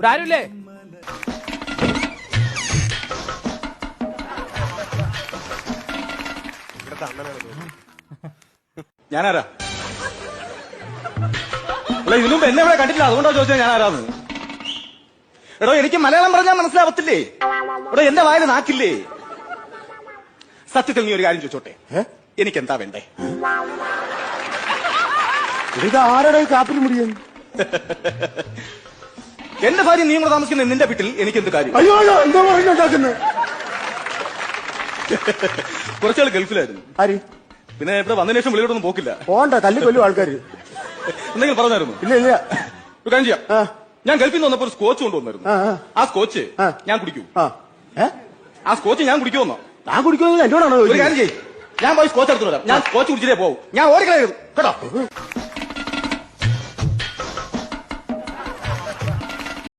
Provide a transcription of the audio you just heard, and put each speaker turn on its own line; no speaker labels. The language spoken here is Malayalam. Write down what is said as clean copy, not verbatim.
ആരുമില്ലേ?
ഞാനാരാ? അല്ല, ഇതിനു മുമ്പ് എന്നെ ഇവിടെ കണ്ടിട്ടില്ല, അതുകൊണ്ടാ ചോദിച്ചത് ഞാൻ ആരാന്ന്. എടോ, എനിക്ക് മലയാളം പറഞ്ഞാൽ മനസ്സിലാവത്തില്ലേ? എടോ, എന്റെ വായിൽ നാക്കില്ലേ? സത്യത്തിൽ നീ ഒരു കാര്യം ചോദിച്ചോട്ടെ, എനിക്ക് എന്താ വേണ്ടേ?
ഇത് ആരുടെ കാപ്പിൽ മുടിയൻ?
എന്റെ ഭാര്യ നീ കൂടെ താമസിക്കുന്ന നിന്റെ വീട്ടിൽ എനിക്ക് എന്ത് കാര്യം?
അയ്യോ അയ്യോ, എന്തോ പറഞ്ഞുണ്ടാക്കുന്നത്?
കുറച്ചാൾ ഗൾഫിലായിരുന്നു.
ആര്?
പിന്നെ ഇവിടെ വന്നതിന് ശേഷം വെളിയോടൊന്നും പോക്കില്ല.
പോണ്ട, തല്ലി കൊല്ലും ആൾക്കാര്.
എന്തെങ്കിലും പറഞ്ഞായിരുന്നു?
ഇല്ല ഇല്ല.
ഒരു കാര്യം ചെയ്യാം, ഞാൻ ഗൾഫിൽ നിന്ന് വന്നപ്പോ ഒരു സ്കോച്ച് കൊണ്ടുവന്നായിരുന്നു. ആ സ്കോച്ച് ഞാൻ കുടിക്കൂ. ആ സ്കോച്ച് ഞാൻ കുടിക്കുമെന്നോ?
ഞാൻ കുടിക്കുന്നത് എന്നോടാണോ?
ഒരു കാര്യം ചെയ്യും, ഞാൻ പോയി സ്കോച്ച് എടുത്തു വരാം. ഞാൻ സ്കോച്ച് കുടിച്ചിട്ടേ പോകും. ഞാൻ ഓടിക്കളയരുത് കേട്ടോ.